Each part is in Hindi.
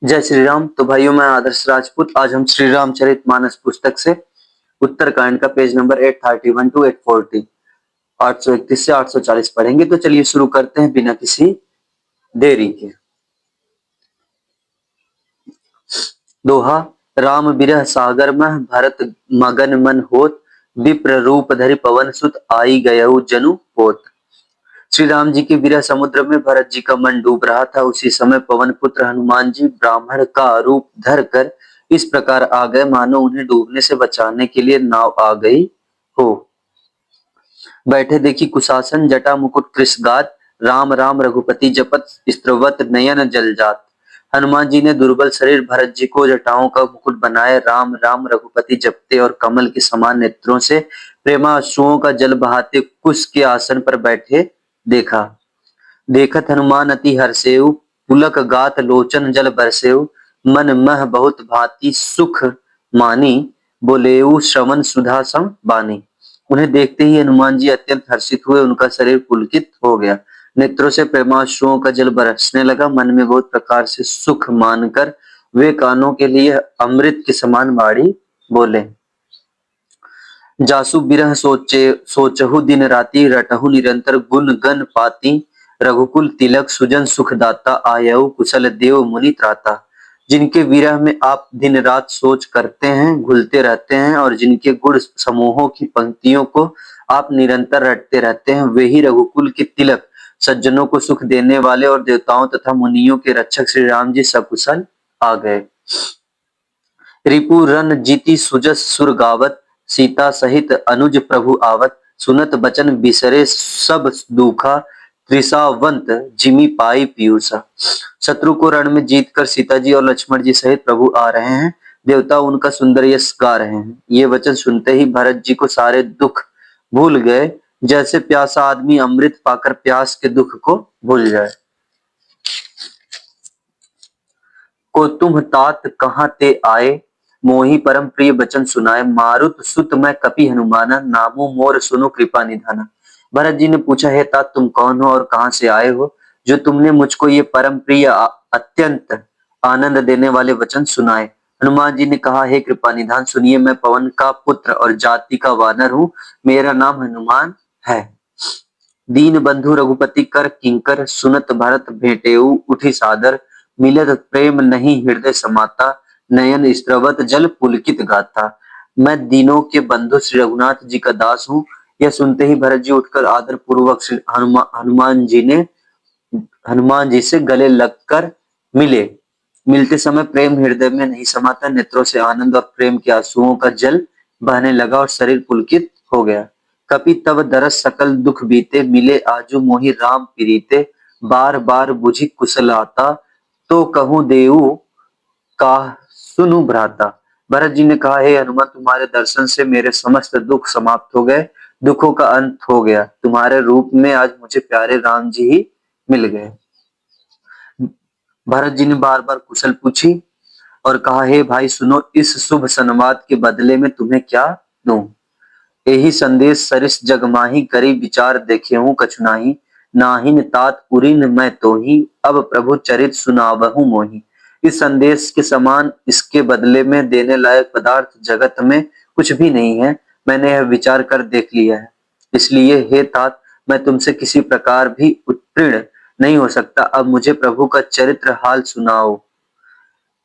जय श्री राम। तो भाइयों, मैं आदर्श राजपूत। आज हम श्री रामचरितमानस पुस्तक से उत्तरकांड का पेज नंबर 831 टू 840 831 से 840 पढ़ेंगे। तो चलिए शुरू करते हैं बिना किसी देरी के। दोहा। राम बिरह सागर मह भरत मगन मन होत, विप्र रूप धरि पवन सुत आई गयउ जनु पोत। श्री राम जी के विरह समुद्र में भरत जी का मन डूब रहा था। उसी समय पवन पुत्र हनुमान जी ब्राह्मण का रूप धर कर इस प्रकार आ गए मानो उन्हें डूबने से बचाने के लिए नाव आ गई हो। बैठे देखी कुशासन जटा मुकुट कृषगात, राम राम रघुपति जपत स्त्रवत नयन जलजात। हनुमान जी ने दुर्बल शरीर भरत जी को जटाओं का मुकुट बनाए राम राम रघुपति जपते और कमल के समान नेत्रों से प्रेमाश्रुओं का जल बहाते कुश के आसन पर बैठे देखा। देखत हनुमान अति हर्षेउ, पुलक गात लोचन जल बरसेउ, मन मह बहुत भांति सुख मानी, बोलेउ श्रवण सुधा सम बानी। उन्हें देखते ही हनुमान जी अत्यंत हर्षित हुए। उनका शरीर पुलकित हो गया, नेत्रों से प्रेमाश्रुओं का जल बरसने लगा। मन में बहुत प्रकार से सुख मानकर वे कानों के लिए अमृत के समान बाड़ी बोले। जासु बिरह सोचहु दिन राति, रटहु निरंतर गुण गण पाती, रघुकुल तिलक सुजन सुखदाता, आयऊ कुशल देव मुनि त्राता। जिनके विरह में आप दिन रात सोच करते हैं, घुलते रहते हैं, और जिनके गुण समूहों की पंक्तियों को आप निरंतर रटते रहते हैं, वे ही रघुकुल के तिलक, सज्जनों को सुख देने वाले और देवताओं तथा मुनियों के रक्षक श्री राम जी सकुशल आ गए। रिपु रन जीति सुजस सुर गावत, सीता सहित अनुज प्रभु आवत, सुनत बचन बिसरे सब दुखा, त्रिसावंत जिमि पाई पीयूषा। शत्रु को रण में जीतकर सीता जी और लक्ष्मण जी सहित प्रभु आ रहे हैं। देवता उनका सुंदर यश गा रहे हैं। ये वचन सुनते ही भरत जी को सारे दुख भूल गए, जैसे प्यासा आदमी अमृत पाकर प्यास के दुख को भूल जाए। को तुम तात कहाँ ते आए, मोहि परम प्रिय बचन सुनाए, मारुत सुत मैं कपि हनुमाना, नामो मोर सुनो कृपा निधाना। भरत जी ने पूछा, हे तात तुम कौन हो और कहां से आए हो, जो तुमने मुझको ये परम प्रिय अत्यंत आनंद देने वाले वचन सुनाए। हनुमान जी ने कहा, हे कृपा निधान सुनिए, मैं पवन का पुत्र और जाति का वानर हूँ। मेरा नाम हनुमान है। दीन बंधु रघुपति कर किंकर, सुनत भरत भेटेऊ उठी सादर, मिलत प्रेम नहीं हृदय समाता, नयन स्त्रवत जल पुलकित गाता। मैं दीनों के बंधु श्री रघुनाथ जी का दास हूँ। यह सुनते ही भरत जी उठकर आदर पूर्वक श्री हनुमान जी से गले लगकर मिले। मिलते समय प्रेम हृदय में नहीं समाता, नेत्रों से आनंद और प्रेम के आंसुओं का जल बहने लगा और शरीर पुलकित हो गया। कपि तब दरस सकल दुख बीते, मिले आजू मोहि राम प्रीते, बार बार बुझि कुशल आता, तो कहूँ देऊ का सुनु भ्राता। भरत जी ने कहा, हे हनुमान, तुम्हारे दर्शन से मेरे समस्त दुख समाप्त हो गए, दुखों का अंत हो गया। तुम्हारे रूप में आज मुझे प्यारे राम जी ही मिल गए। भरत जी ने बार बार कुशल पूछी और कहा, हे भाई सुनो, इस शुभ संवाद के बदले में तुम्हें क्या दूं। यही संदेश सरिस जग माही, करी विचार देखे हूं कछु नाही, नाहिन तात उरिन मैं तो ही, अब प्रभु चरित सुनावहु मोही। इस संदेश के समान इसके बदले में देने लायक पदार्थ जगत में कुछ भी नहीं है। मैंने यह विचार कर देख लिया है, इसलिए हे तात, मैं तुमसे किसी प्रकार भी उत्तीर्ण नहीं हो सकता। अब मुझे प्रभु का चरित्र हाल सुनाओ।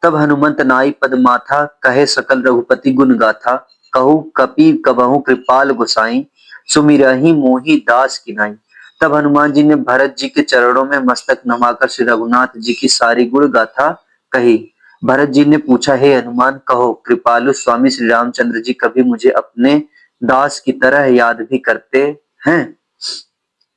तब हनुमंत नाई पद माथा, कहे सकल रघुपति गुण गाथा, कहू कपि कबहू कृपाल गोसाई, सुमिरहि मोहि दास किनाई। तब हनुमान जी ने भरत जी के चरणों में मस्तक नमाकर श्री रघुनाथ जी की सारी गुण गाथा कही। भरत जी ने पूछा, हे हनुमान, कहो कृपालु स्वामी श्री रामचंद्र जी कभी मुझे अपने दास की तरह याद भी करते हैं।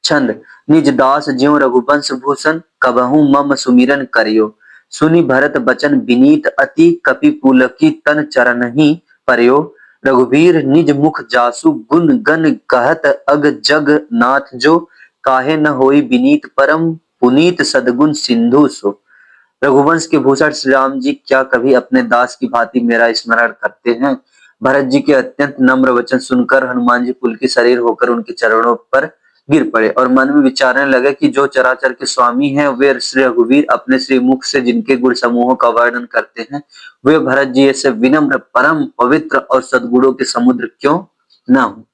छंद। निज दास ज्यों रघुवंश भूषण, कबहू मम सुमिरन करियो, सुनि भरत बचन विनीत अति, कपि पुलकी तन चरण ही परयो। रघुवीर निज मुख जासु गुण गण कहत, अग जग नाथ जो, काहे न होई विनीत परम पुनीत सदगुण सिंधु सो। रघुवंश के भूषण श्री राम जी क्या कभी अपने दास की भांति मेरा स्मरण करते हैं। भरत जी के अत्यंत नम्र वचन सुनकर हनुमान जी पुलकित शरीर होकर उनके चरणों पर गिर पड़े और मन में विचारने लगे कि जो चराचर के स्वामी हैं वे श्री रघुवीर अपने श्री मुख से जिनके गुण समूहों का वर्णन करते हैं वे भरत जी ऐसे विनम्र परम पवित्र और सद्गुणों के समुद्र क्यों न हो।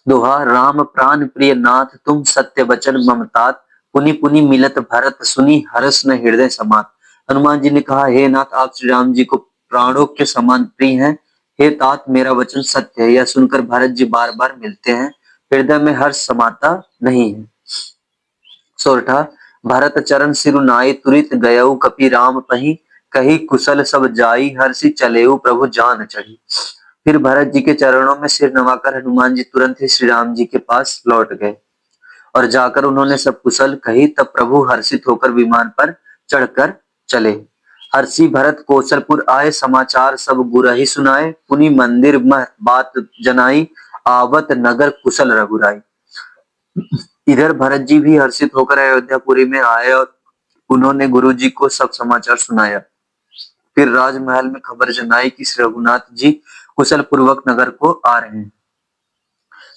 दोहा राम प्राण प्रिय नाथ तुम सत्य वचन ममतात पुनि पुनि मिलत भरत सुनी हर्ष न हृदय समात। हनुमान जी ने कहा हे नाथ आप श्री राम जी को प्राणों के समान प्रिय हैं। हे तात मेरा वचन सत्य है। यह सुनकर भरत जी बार बार मिलते हैं हृदय में हर्ष समाता नहीं है। सोरठा भरत चरण सिरु नाई तुरित गयऊ कपि राम पही कही कुशल सब जाई हर्षि चलेऊ प्रभु जान चढ़ी। फिर भरत जी के चरणों में सिर नवाकर हनुमान जी तुरंत ही श्री राम जी के पास लौट गए और जाकर उन्होंने सब कुशल कही। तब प्रभु हर्षित होकर विमान पर चढ़कर चले। हर्षि भरत कौशलपुर आए समाचार सब गुरहि सुनाए पुनि मंदिर मह बात जनाई आवत नगर कुशल रघुराई। इधर भरत जी भी हर्षित होकर अयोध्यापुरी में आए और उन्होंने गुरु जी को सब समाचार सुनाया। फिर राजमहल में खबर जनाई कि श्री रघुनाथ जी कुशल पूर्वक नगर को आ रहे हैं।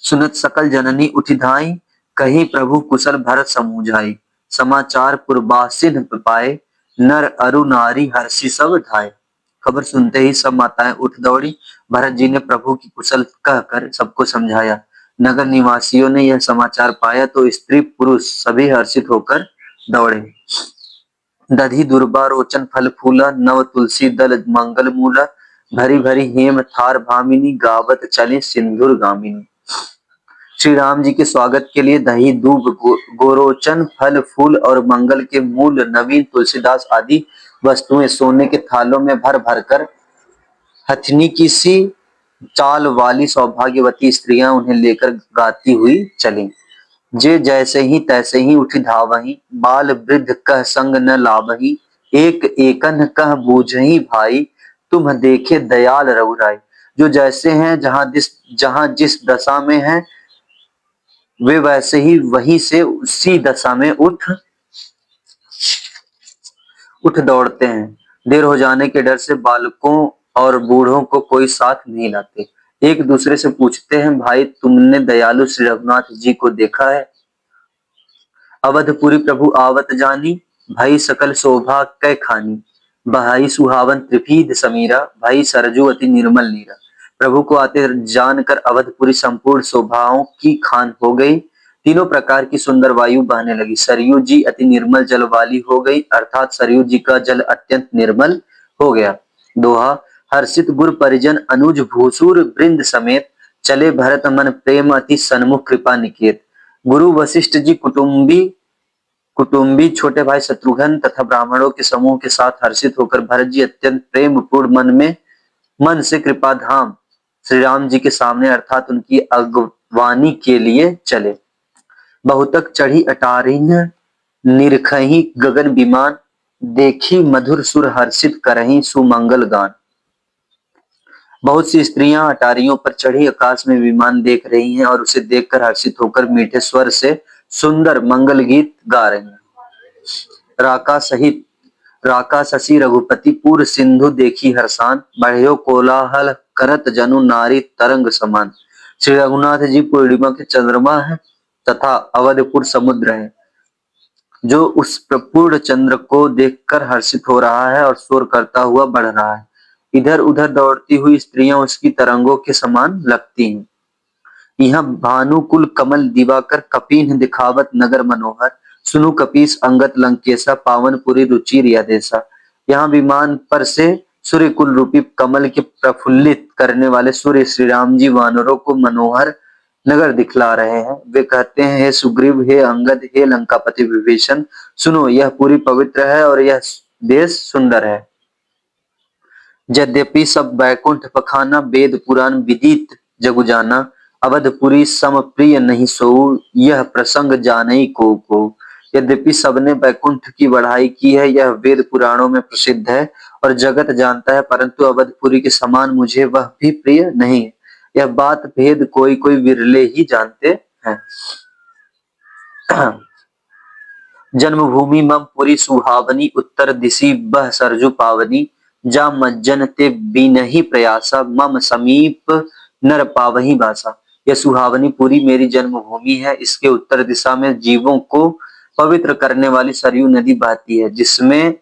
सुनत सकल जननी उठी धाई कहीं प्रभु कुशल भरत समूझाई समाचार पूर्वासिन पाए नर अरु नारी हर्षि सब धाय। खबर सुनते ही सब माताएं उठ दौड़ी। भरत जी ने प्रभु की कुशल कहकर सबको समझाया। नगर निवासियों ने यह समाचार पाया तो स्त्री पुरुष सभी हर्षित होकर दौड़े। दधि दुर्बा रोचन फल फूला नव तुलसी दल मंगल मूला भरी भरी हेम थार भामिनी गावत चले सिंधुर गामिनी। श्री राम जी के स्वागत के लिए दही दूब गोरोचन फल फूल और मंगल के मूल नवीन तुलसीदास आदि वस्तुएं सोने के थालों में भर भर कर हथनी की सी चाल वाली सौभाग्यवती स्त्रियां उन्हें लेकर गाती हुई चली। जे जैसे ही तैसे ही उठी धावही बाल वृद्ध कह संग न लाभही एक एकन कह बूझही भाई तुम देखे दयाल रघुराई। जो जैसे हैं जहां जिस दशा में हैं वे वैसे ही वहीं से उसी दशा में उठ दौड़ते हैं। देर हो जाने के डर से बालकों और बूढ़ों को कोई साथ नहीं लाते। एक दूसरे से पूछते हैं भाई तुमने दयालु श्री रघुनाथ जी को देखा है। अवधपुरी प्रभु आवत जानी भाई सकल शोभा कै खानी भाई सुहावन त्रिभीद समीरा भाई सरजू अति निर्मल नीरा। प्रभु को आते जानकर अवधपुरी संपूर्ण शोभाओं की खान हो गई। तीनों प्रकार की सुंदर वायु बहने लगी। सरयू जी अति निर्मल जल वाली हो गई अर्थात सरयू जी का जल अत्यंत निर्मल हो गया। दोहा हर्षित गुर परिजन अनुज भूसुर वृंद समेत चले भरत मन प्रेम अति सन्मुख कृपा निकेत। गुरु वशिष्ठ जी कुटुंबी छोटे भाई शत्रुघ्न तथा ब्राह्मणों के समूह के साथ हर्षित होकर भरत जी अत्यंत प्रेम पूर्ण मन से कृपा धाम श्री राम जी के सामने अर्थात उनकी अगवानी के लिए चले। बहुतक चढ़ी अटारिन निरखही गगन विमान देखी मधुर सुर हर्षित करही सुमंगल गान। बहुत सी स्त्रियां अटारियों पर चढ़ी आकाश में विमान देख रही हैं और उसे देखकर हर्षित होकर मीठे स्वर से सुंदर मंगल गीत गा रही हैं। राका शशि रघुपति पूर सिंधु देखी हर्षान बढ़ियो कोलाहल करत जनु नारी तरंग समान। श्री रघुनाथ जी पूर्णिमा के चंद्रमा है तथा अवधपुर समुद्र है जो उस प्रपूर्ण चंद्र को देखकर हर्षित हो रहा है और शोर करता हुआ बढ़ रहा है। इधर उधर दौड़ती हुई स्त्रियां उसकी तरंगों के समान लगती हैं। यह भानुकुल कमल दिवाकर कपीन दिखावत नगर मनोहर सुनु कपीस अंगत लंकेशा पावनपुरी रुचिर या देशा। यहाँ विमान पर से सूर्य कुल रूपी कमल के प्रफुल्लित करने वाले सूर्य श्री राम जी वानरों को मनोहर नगर दिखला रहे हैं। वे कहते हैं हे सुग्रीव हे अंगद हे लंकापति विभीषण सुनो यह पूरी पवित्र है और यह देश सुंदर है। यद्यपि सब बैकुंठ पखाना वेद पुराण विदित जगु जाना अवधपुरी सम प्रिय नहीं सोऊ यह प्रसंग जानई को। यद्यपि सबने बैकुंठ की बढ़ाई की है यह वेद पुराणों में प्रसिद्ध है और जगत जानता है परंतु अवधपुरी के समान मुझे वह भी प्रिय नहीं है। यह बात भेद कोई कोई विरले ही जानते हैं। जन्मभूमि मम पुरी सुहावनी उत्तर दिशि बह सरजू पावनी जा मज्जन ते बिनहि प्रयासा मम समीप नर पावही बासा। यह सुहावनी पुरी मेरी जन्मभूमि है। इसके उत्तर दिशा में जीवों को पवित्र करने वाली सरयू नदी बहती है, जिसमें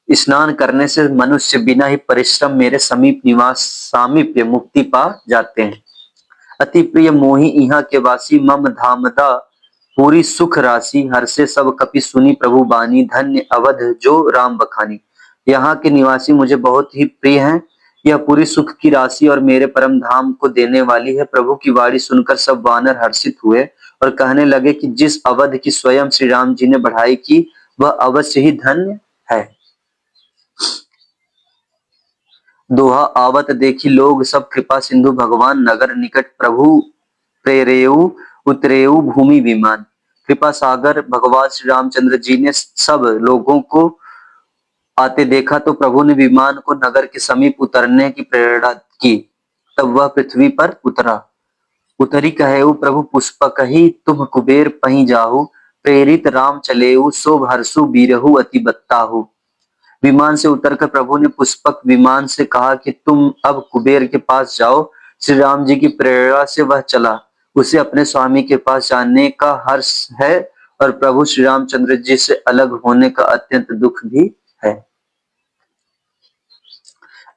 स्नान करने से मनुष्य बिना ही परिश्रम मेरे समीप निवास सामीप्य मुक्ति पा जाते हैं। अति प्रिय मोहि इहाँ के वासी, मम धामदा पूरी सुख राशि। हर से सब कपि सुनी प्रभु बानी, धन्य अवध जो राम बखानी। यहाँ के निवासी मुझे बहुत ही प्रिय हैं। यह पूरी सुख की राशि और मेरे परम धाम को देने वाली है। प्रभु की वाणी सुनकर सब वानर हर्षित हुए और कहने लगे कि जिस अवध की स्वयं श्री राम जी ने बढ़ाई की, वह अवश्य ही धन्य है। दोहा आवत देखी लोग सब, कृपा सिंधु भगवान। नगर निकट प्रभु प्रेरेऊ, उतरेऊ भूमि विमान। कृपा सागर भगवान श्री रामचंद्र जी ने सब लोगों को आते देखा तो प्रभु ने विमान को नगर के समीप उतरने की प्रेरणा की। तब वह पृथ्वी पर उतरा। उतरी कहेऊ प्रभु पुष्पक ही, तुम कुबेर पही जाहु। प्रेरित राम चलेऊ, सो हर्षु बीरहु अति बत्ताहु। विमान से उतरकर प्रभु ने पुष्पक विमान से कहा कि तुम अब कुबेर के पास जाओ। श्री राम जी की प्रेरणा से वह चला। उसे अपने स्वामी के पास जाने का हर्ष है और प्रभु श्री रामचंद्र जी से अलग होने का अत्यंत दुख भी है।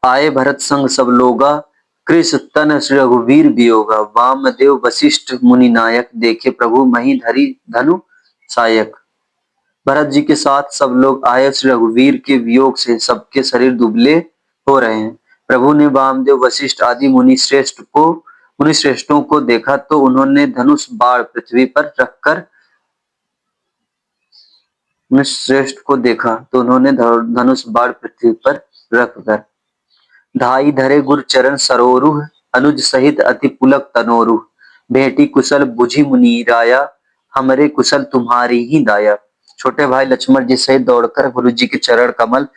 आए भरत संग सब लोगा, कृष तन श्री रघुवीर वियोगा। वामदेव वशिष्ठ मुनि नायक, देखे प्रभु मही धरी धनु सायक। भरत जी के साथ सब लोग आए। श्री रघुवीर के वियोग से सबके शरीर दुबले हो रहे हैं। प्रभु ने वामदेव वशिष्ठ आदि मुनि श्रेष्ठों को देखा तो उन्होंने धनुष बाण पृथ्वी पर रखकर श्रेष्ठ को देखा तो उन्होंने धनुष बाण पृथ्वी पर रखकर धाई धरे गुर चरण सरोरुह, अनुज सहित अति पुलक तनोरुह। भेटी कुशल बुझी मुनि राया, हमरे कुशल तुम्हारी ही दाया। छोटे भाई लक्ष्मण जी सहित दौड़कर गुरु जी के चरण कमल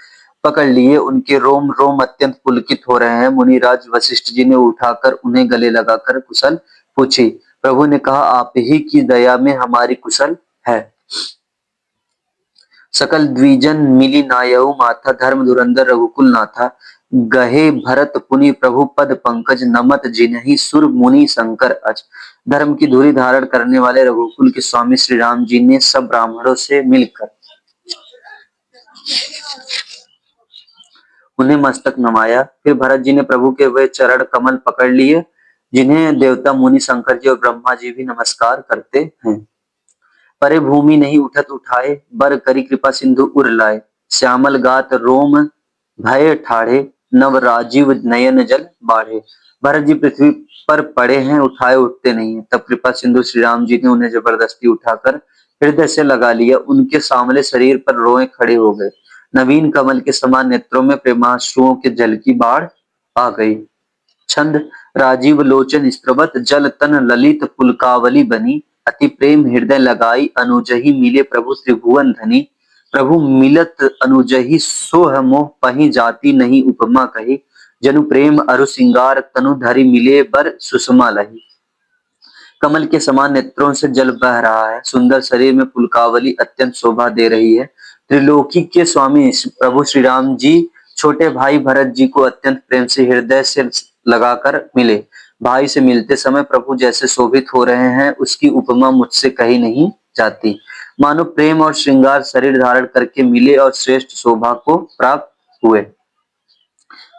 पकड़ लिए। उनके रोम रोम अत्यंत पुलकित हो रहे हैं। मुनिराज वशिष्ठ जी ने उठाकर उन्हें गले लगाकर कुशल पूछी। प्रभु ने कहा, आप ही की दया में हमारी कुशल है। सकल द्विजन मिली नायऊ माथा, धर्म धुरंधर रघुकुल नाथा। गहे भरत पुनि प्रभु पद पंकज, नमत जिन्हि सुर मुनि शंकर अज। धर्म की धुरी धारण करने वाले रघुकुल के स्वामी श्री राम जी ने सब ब्राह्मणों से मिलकर उन्हें मस्तक नमाया। फिर भरत जी ने प्रभु के वे चरण कमल पकड़ लिए जिन्हें देवता मुनि शंकर जी और ब्रह्मा जी भी नमस्कार करते हैं। परे भूमि नहीं उठत उठाए, बर करी कृपा सिंधु उर लाए। श्यामल गात रोम भय ठाढ़े, नव राजीव नयन जल बाढ़े। भरत जी पृथ्वी पर पड़े हैं, उठाए उठते नहीं है। तब कृपा सिंधु श्री राम जी ने उन्हें जबरदस्ती उठाकर हृदय से लगा लिया। उनके सांवले शरीर पर रोए खड़े हो गए। नवीन कमल के समान नेत्रों में प्रेमाश्रुओं के जल की बाढ़ आ गई। छंद राजीव लोचन स्त्रवत, जल तन ललित पुलकावली बनी। अति प्रेम हृदय लगाई, अनुजहि मिले प्रभु त्रिभुवन धनी। प्रभु मिलत अनुजहि सोह मोह, पही जाति नहीं उपमा कही। जनु प्रेम अरु सिंगार, तनु धरि मिले बर सुषमा लही। कमल के समान नेत्रों से जल बह रहा है। सुंदर शरीर में पुलकावली अत्यंत शोभा दे रही है। त्रिलोकी के स्वामी प्रभु श्री राम जी छोटे भाई भरत जी को अत्यंत प्रेम से हृदय से लगाकर मिले। भाई से मिलते समय प्रभु जैसे शोभित हो रहे हैं, उसकी उपमा मुझसे कही नहीं जाती। मानो प्रेम और श्रृंगार शरीर धारण करके मिले और श्रेष्ठ शोभा को प्राप्त हुए।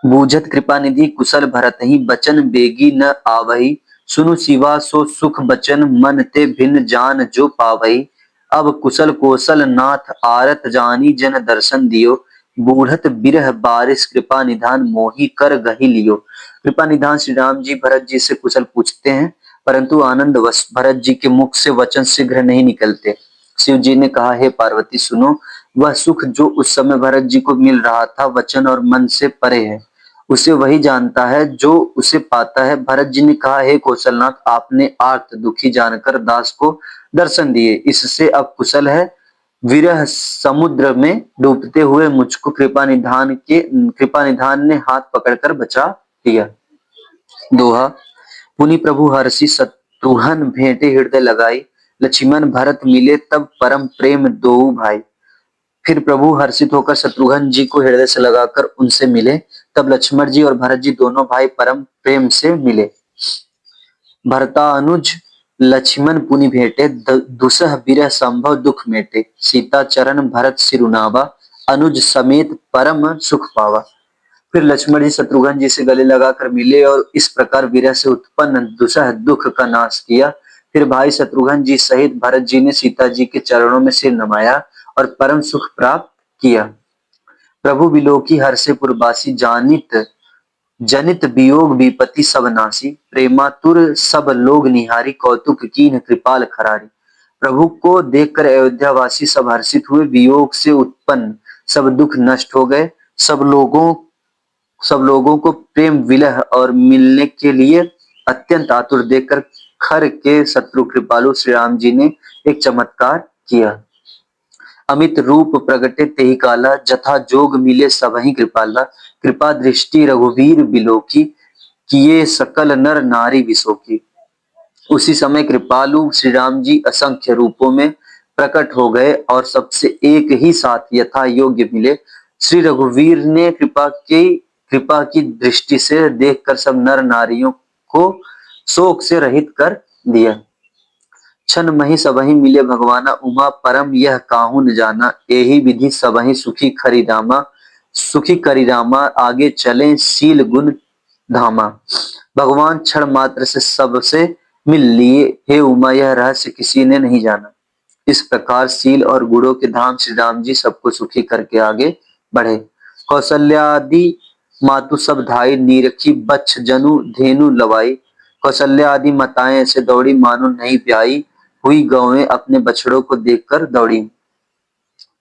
बूझत कृपा निधि कुशल भरत ही, बचन बेगी न आवही। सुनु शिवा सो सुख बचन, मन ते भिन्न जान जो पावही। अब कुशल कौशल नाथ आरत जानी, जन दर्शन दियो। बूढ़त बिरह बारिश कृपा निधान, मोहि कर गही लियो। कृपा निधान श्री राम जी भरत जी से कुशल पूछते हैं, परंतु आनंद वश भरत जी के मुख से वचन शीघ्र नहीं निकलते। शिव जी ने कहा, हे पार्वती सुनो, वह सुख जो उस समय भरत जी को मिल रहा था वचन और मन से परे है। उसे वही जानता है जो उसे पाता है। भरत जी ने कहा, हे कौशलनाथ, आपने आर्त दुखी जानकर दास को दर्शन दिए, इससे अब कुशल है। विरह समुद्र में डूबते हुए मुझको कृपा निधान ने हाथ पकड़कर बचा लिया। दोहा पुनि प्रभु हर्षि शत्रुघ्न भेंटे हृदय लगाई। लक्ष्मण भरत मिले तब परम प्रेम दोऊ भाई। फिर प्रभु हर्षित होकर शत्रुघ्न जी को हृदय से लगाकर उनसे मिले। तब लक्ष्मण जी और भरत जी दोनों भाई परम प्रेम से मिले। भरता अनुज लक्ष्मण पुनि भेटे, दुसह बिरह संभव दुख मेटे, सीता चरण भरत सिरुनावा, अनुज समेत परम सुख पावा। फिर लक्ष्मण जी शत्रुघ्न जी से गले लगाकर मिले और इस प्रकार विरह से उत्पन्न दुसह दुख का नाश किया। फिर भाई शत्रुघ्न जी सहित भरत जी ने सीता जी के चरणों में सिर नमाया और परम सुख प्राप्त किया। प्रभु बिलोकी हर्षे पुरबासी, जानित जनित वियोग विपत्ति सब नासी, प्रेमातुर सब लोग निहारी, कौतुक कीन्ह कृपाल खरारी। प्रभु को देखकर अयोध्यावासी सब हर्षित हुए, वियोग से उत्पन्न सब दुख नष्ट हो गए। सब लोगों को प्रेम विलह और मिलने के लिए अत्यंत आतुर देखकर खर के शत्रु कृपालु श्री राम जी ने एक चमत्कार किया। अमित रूप प्रगटे तेहि काला, जथा जोग मिले सबहि कृपाला, कृपा दृष्टि रघुवीर बिलोकी, किए सकल नर नारी विशोकी। उसी समय कृपालु श्री राम जी असंख्य रूपों में प्रकट हो गए और सबसे एक ही साथ यथा योग्य मिले। श्री रघुवीर ने कृपा की दृष्टि से देखकर सब नर नारियों को शोक से रहित कर दिया। छन मही सबहि मिले भगवाना, उमा परम यह काहू न जाना, एहि विधि सबहि सुखी करी रामा, आगे चले शील गुण धामा। भगवान क्षण मात्र से सबसे मिल लिए, हे उमा यह रहस्य किसी ने नहीं जाना। इस प्रकार शील और गुणों के धाम श्री राम जी सबको सुखी करके आगे बढ़े। कौशल्यादि मातु सब धाई, नीरखी बच्छ जनु धेनु लवाई, कौशल्या आदि माताएं ऐसे दौड़ी मानो नहीं ब्याई, हुई गौएं अपने बछड़ों को देखकर दौड़ी।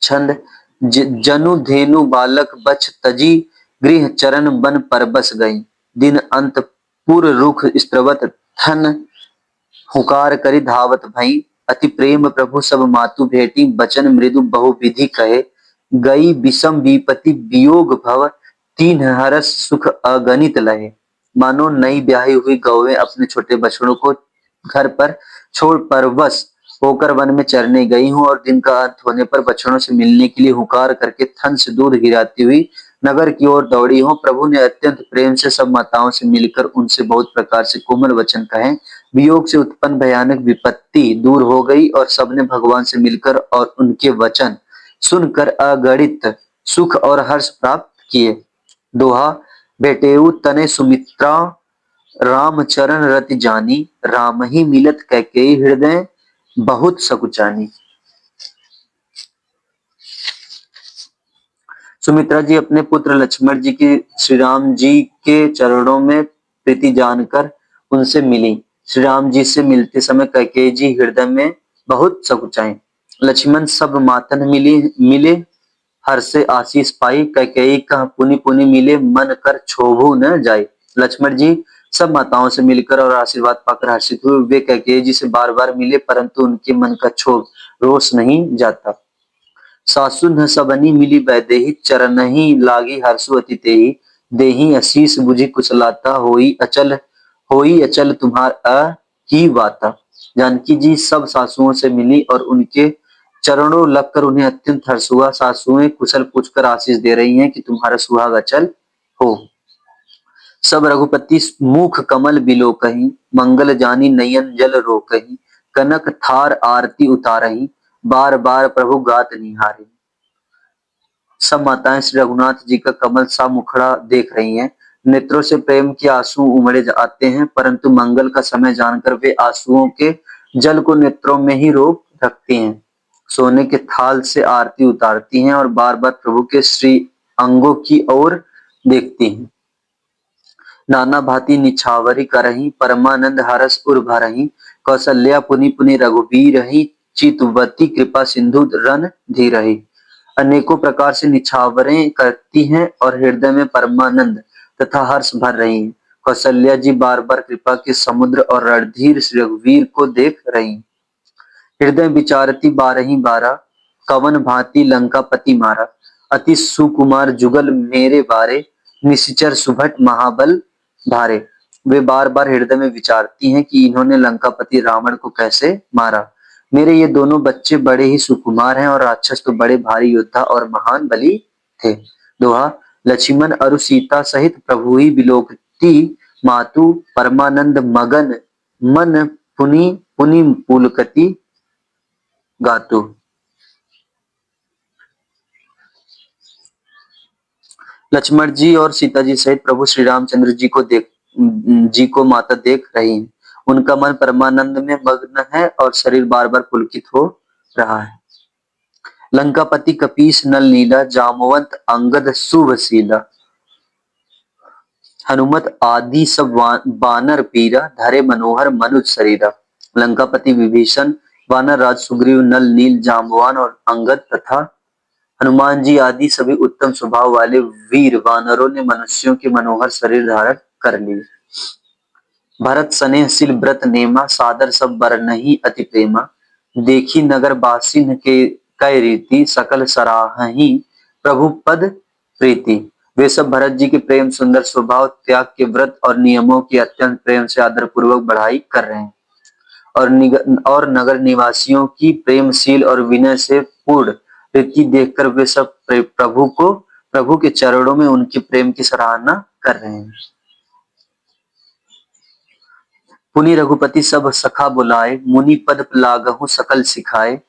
छंद जनु धेनु बालक बछ तजी, गृह चरण बन परबस गई, दिन अंत पुर रुख स्त्रवत थन, हुकार करी धावत भई, अति प्रेम प्रभु सब मातु भेटी, बचन मृदु बहु विधि कहे, गई विषम विपति वियोग भव, तीन हरस सुख अगणित लहे। मानो नई ब्याही हुई गौएं अपने छोटे बछड़ों को घर पर छोड़ परवश होकर वन में चरने गई हूँ और दिन का अंत होने पर बछड़ों से मिलने के लिए हुकार करके थन से दूध गिराती हुई नगर की ओर दौड़ी हूँ। प्रभु ने अत्यंत प्रेम से सब माताओं से मिलकर उनसे बहुत प्रकार से कोमल वचन कहे, वियोग से उत्पन्न भयानक विपत्ति दूर हो गई और सबने भगवान से मिलकर और उनके वचन सुनकर अगणित सुख और हर्ष प्राप्त किए। दोहा, बेटेऊ तने सुमित्रा, राम चरण रति जानी, राम ही मिलत कैकेयी, हृदय बहुत सकुचानी। सुमित्रा जी अपने पुत्र लक्ष्मण जी की श्री राम जी के चरणों में प्रीति जानकर उनसे मिली। श्री राम जी से मिलते समय कैकेयी जी हृदय में बहुत सकुचाई। लक्ष्मण सब मातन मिले हर से आशीष पाई, कैकेयी कह पुनि पुनि मिले, मन कर क्षोभु न जाए। लक्ष्मण जी सब माताओं से मिलकर और आशीर्वाद पाकर हर्षित हुए। वे कैकेयी जी से बार बार मिले परंतु उनके मन का क्षोभ रोष नहीं जाता। सासु न सबनी मिली वैदेही, चरनहि लागी हर्षु अति तेहि, देहि आशीष बुझि कुशलाता, होई अचल तुम्हार की वाता। जानकी जी सब सासुओं से मिली और उनके चरणों लगकर उन्हें अत्यंत हर्ष हुआ। सासुएं कुशल पूछकर आशीष दे रही हैं कि तुम्हारा सुहाग अचल हो। सब रघुपति मुख कमल बिलो कहीं, मंगल जानी नयन जल रो कहीं, कनक थार आरती उतारही, बार बार प्रभु गात निहारे। सब माताएं श्री रघुनाथ जी का कमल सा मुखड़ा देख रही हैं, नेत्रों से प्रेम के आंसू उमड़े आते हैं परंतु मंगल का समय जानकर वे आंसुओं के जल को नेत्रों में ही रोक रखती हैं। सोने के थाल से आरती उतारती हैं और बार बार प्रभु के श्री अंगों की ओर देखती हैं। नाना भांति निछावरी करही, परमानंद हरस उर भरही, कौशल्या पुनि पुनि रघुबीरहि, चितवती कृपा सिंधु रन धीरहि। अनेकों प्रकार से निछावरें करती हैं और हृदय में परमानंद तथा हर्ष भर रही हैं। कौशल्या जी बार बार कृपा के समुद्र और रणधीर श्री रघुवीर को देख रही। हृदय विचारती बारही बारा, कवन भांति लंका पति मारा, अति सुकुमार जुगल मेरे बारे, निश्चर सुभट महाबल धारे। वे बार बार हृदय में विचारती हैं कि इन्होंने लंकापति रावण को कैसे मारा। मेरे ये दोनों बच्चे बड़े ही सुकुमार हैं और राक्षस तो बड़े भारी योद्धा और महान बली थे। दोहा, लक्ष्मण अरु सीता सहित प्रभु ही बिलोकती, मातु परमानंद मगन मन पुनि पुनि पुलकति गातु। लक्ष्मण जी और सीता जी सहित प्रभु श्री रामचंद्र जी को माता देख रही हैं। उनका मन परमानंद में मग्न है और शरीर बार बार पुलकित हो रहा है। लंकापति कपीस नल नीला, जामवंत अंगद शुभशीला, हनुमत आदि सब बानर पीरा, धरे मनोहर मनुज शरीरा। लंकापति विभीषण, वानर राज सुग्रीव, नल नील जाम्बवान और अंगद तथा हनुमान जी आदि सभी उत्तम स्वभाव वाले वीर वानरों ने मनुष्यों के मनोहर शरीर धारण कर लिए। भरत स्नेहशील व्रत नेमा, सादर सब बर नहीं अति प्रेमा। देखी नगर बासिन के कई रीति, सकल सराहही प्रभु पद प्रीति। वे सब भरत जी के प्रेम, सुंदर स्वभाव, त्याग के व्रत और नियमों की अत्यंत प्रेम से आदर पूर्वक बढ़ाई कर रहे हैं। और नगर निवासियों की प्रेमशील और विनय से पूर्ण रीति देखकर वे सब प्रभु के चरणों में उनके प्रेम की सराहना कर रहे हैं। पुनि रघुपति सब सखा बुलाए, मुनि पद लागहु सकल सिखाए।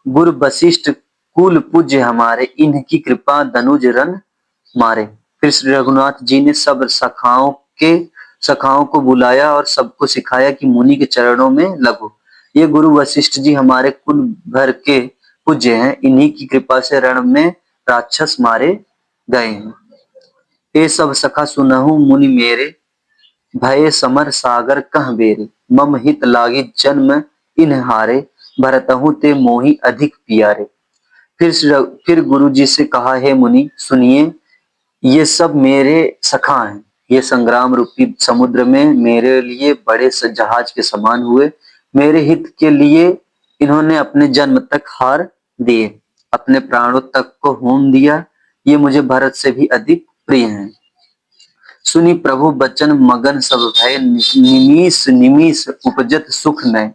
गुरु वशिष्ठ कुल पूज्य हमारे, इनकी कृपा दनुज रन मारे। फिर श्री रघुनाथ जी ने सब सखाओं को बुलाया और सबको सिखाया कि मुनि के चरणों में लगो। ये गुरु वशिष्ठ जी हमारे कुल भर के पूज्य हैं, इन्हीं की कृपा से रण में राक्षस मारे गए हैं। ये सब सखा सुनहु मुनि मेरे, भय समर सागर कह बेरे। मम हित लागी जन्म इन हारे, भरतहु ते मोहि अधिक पियारे। फिर गुरु जी से कहा, हे मुनि सुनिए, ये सब मेरे सखा हैं। ये संग्राम रूपी समुद्र में मेरे लिए बड़े जहाज के समान हुए। मेरे हित के लिए इन्होंने अपने जन्म तक हार दिए, अपने प्राणों तक को होम दिया। ये मुझे भरत से भी अधिक प्रिय हैं। सुनी प्रभु बचन मगन सब भय, निमीष निमीष उपजत सुख नय।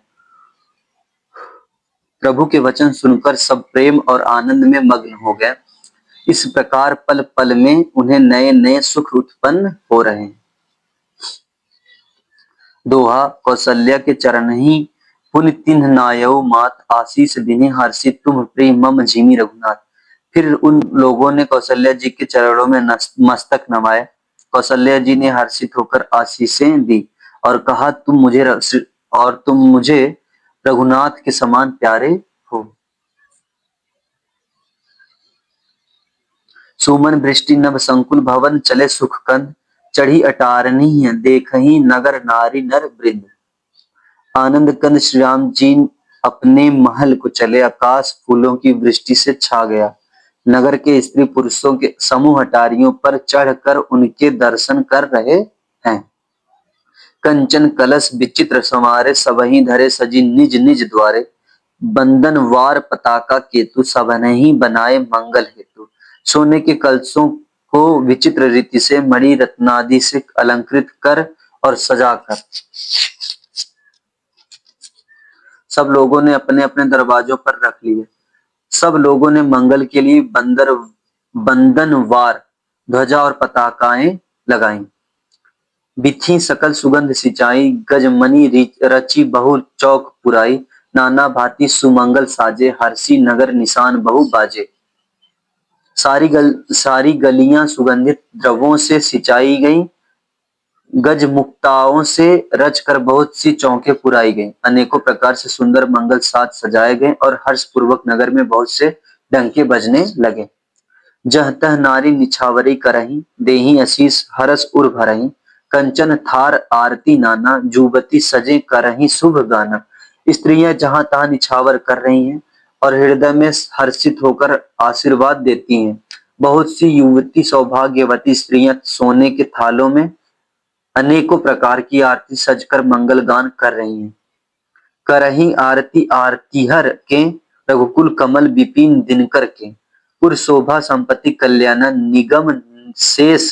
प्रभु के वचन सुनकर सब प्रेम और आनंद में मग्न हो गए। इस प्रकार पल पल में उन्हें नए नए सुख उत्पन्न हो रहे हैं। दोहा, कौशल्या के चरण ही पुन तिन्ह नायऊ मात, आशीष दिने हर्षित तुम प्रिय मम जिमि रघुनाथ। फिर उन लोगों ने कौशल्या जी के चरणों में मस्तक नवाया। कौशल्या जी ने हर्षित होकर आशीषें दी और कहा, तुम मुझे रघुनाथ के समान प्यारे हो। सुमन वृष्टि नभ संकुल, भवन चले सुख कंद। चढ़ी अटारनी देखही नगर नारी नर वृंद। आनंद कंद श्री राम जी अपने महल को चले, आकाश फूलों की वृष्टि से छा गया। नगर के स्त्री पुरुषों के समूह अटारियों पर चढ़कर उनके दर्शन कर रहे हैं। कंचन कलश विचित्र समारे, सबहि धरे सजी निज निज द्वारे। बंदन वार पताका केतु, सबनहि बनाए मंगल हेतु। सोने के कलशों को विचित्र रीति से मणि रत्नादि से अलंकृत कर और सजाकर सब लोगों ने अपने अपने दरवाजों पर रख लिए। सब लोगों ने मंगल के लिए बंदनवार ध्वजा और पताकाएं लगाई। बिथी सकल सुगंध सिंचाई, गजमनी रची बहु चौक पुराई। नाना भांति सुमंगल साजे, हर्षी नगर निशान बहु बाजे। सारी गलियां सुगंधित द्रव्यों से सिंचाई गईं। गज मुक्ताओं से रचकर बहुत सी चौकें पुराई गईं। अनेकों प्रकार से सुंदर मंगल साज सजाए गए और हर्ष पूर्वक नगर में बहुत से डंके बजने लगे। जह तह नारी निछावरी करही, देही आशीष हरस उर भरही। कंचन थार आरती नाना, जुबती सजे करही शुभ गाना। स्त्रियां जहां तहां निछावर कर रही हैं और हृदय में हर्षित होकर आशीर्वाद देती हैं। बहुत सी युवती सौभाग्यवती स्त्रियां सोने के थालों में अनेकों प्रकार की आरती सजकर मंगल गान कर रही हैं। करही आरती आरतीहर के, रघुकुल कमल विपिन दिनकर के। पुर शोभा संपत्ति कल्याण, निगम शेष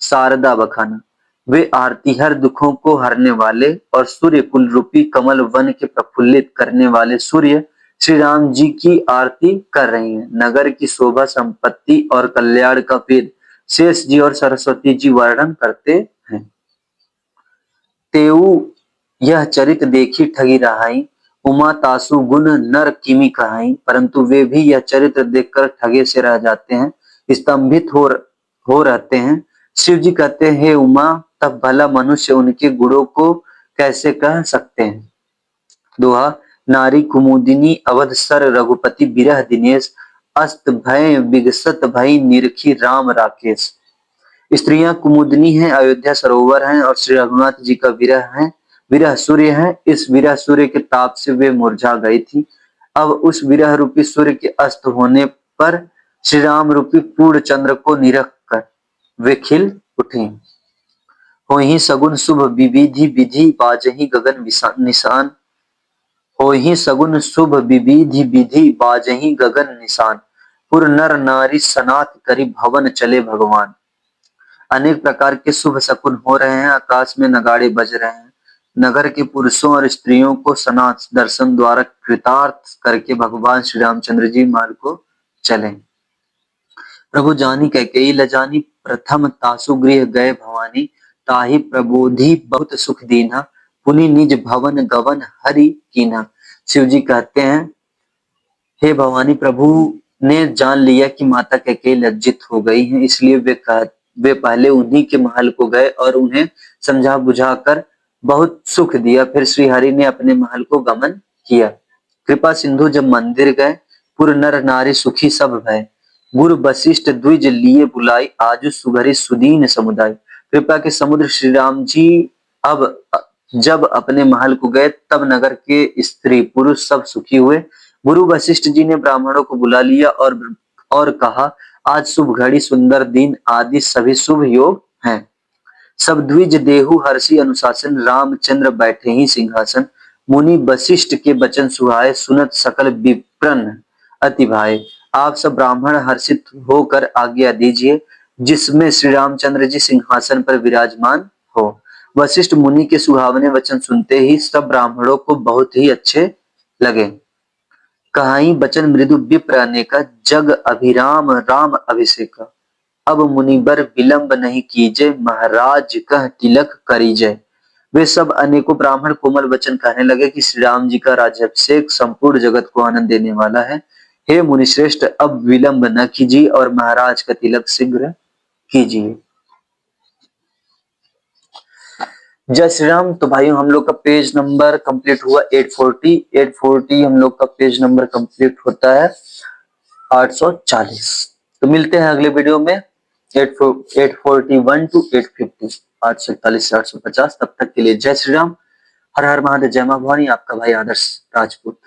शारदा बखाना। वे आरतीहर दुखों को हरने वाले और सूर्य कुल रूपी कमल वन के प्रफुल्लित करने वाले सूर्य श्री राम जी की आरती कर रही हैं। नगर की शोभा संपत्ति और कल्याण का वेद शेष जी और सरस्वती जी वर्णन करते हैं। तेऊ यह चरित देखी ठगी रहाई, उमा तासु गुण नर किमी कहाई। परंतु वे भी यह चरित्र देखकर ठगे से रह जाते हैं, स्तंभित हो रहते हैं। शिव जी कहते हैं, हे उमा, तब भला मनुष्य उनके गुणों को कैसे कह सकते हैं। दोहा, नारी कुमुदिनी अवध सर रघुपति बिरह दिनेश, अस्त भय विगसत भई निरखी राम राकेश। स्त्रियां कुमुदनी हैं, अयोध्या सरोवर हैं और श्री रघुनाथ जी का विरह है, विरह सूर्य है। इस विरह सूर्य के ताप से वे मुरझा गई थी। अब उस विरह रूपी सूर्य के अस्त होने पर श्री राम रूपी पूर्ण चंद्र को निरख कर वे खिल उठी। होहि सगुन शुभ विविधि विधि बाजहि गगन निशान, होहि सगुन शुभ विविधि विधि बाजहि गगन निशान। पुर नर नारी सनात करी भवन चले भगवान। अनेक प्रकार के शुभ शकुन हो रहे हैं, आकाश में नगाड़े बज रहे हैं। नगर के पुरुषों और स्त्रियों को सनात दर्शन द्वारा कृतार्थ करके भगवान श्री रामचंद्र जी मार्ग को चले। प्रभु जानी कैकेयी लजानी, प्रथम तासु गृह गए भवानी। ताहि प्रबोधि बहुत सुख दीना, पुनि निज भवन गवन हरि कीना। शिव जी कहते हैं, हे भवानी, प्रभु ने जान लिया कि माता कैकेयी लज्जित हो गई हैं, इसलिए वे पहले उन्हीं के महल को गए और उन्हें समझा बुझाकर बहुत सुख दिया। फिर श्री हरि ने अपने महल को गमन किया। कृपा सिंधु जब मंदिर गए, पुर नर नारी सुखी सब भय। गुरु वशिष्ठ द्विज लिए बुलाई, आजु सुघरी सुदीन समुदाय। कृपा के समुद्र श्री राम जी अब जब अपने महल को गए, तब नगर के स्त्री पुरुष सब सुखी हुए। गुरु वशिष्ठ जी ने ब्राह्मणों को बुला लिया और कहा, आज शुभ घड़ी सुंदर दिन आदि सभी शुभ योग हैं। सब द्विज देहु हर्षि अनुशासन, रामचंद्र बैठे ही सिंहासन। मुनि वशिष्ठ के वचन सुहाए, सुनत सकल विप्रन अति भाए। आप सब ब्राह्मण हर्षित होकर आज्ञा दीजिए, जिसमें श्री रामचंद्र जी सिंहासन पर विराजमान हो। वशिष्ठ मुनि के सुहावने वचन सुनते ही सब ब्राह्मणों को बहुत ही अच्छे लगे। कहाई बचन मृदु विप्र अनेका, जग अभिराम राम अभिषेका। अब मुनिबर विलंब नहीं कीजे, महाराज कह तिलक करीजय। वे सब अनेकों ब्राह्मण कोमल वचन कहने लगे कि श्री राम जी का राज्याभिषेक संपूर्ण जगत को आनंद देने वाला है। हे मुनिश्रेष्ठ, अब विलंब न कीजिए और महाराज का तिलक शीघ्र कीजिए। जय श्री राम। तो भाइयों, हम लोग का पेज नंबर कंप्लीट हुआ 840 हम लोग का पेज नंबर कंप्लीट होता है 840। तो मिलते हैं अगले वीडियो में 841 टू 850, 841 से 850। तब तक के लिए जय श्री राम, हर हर महादेव, जय मां भवानी। आपका भाई आदर्श राजपूत।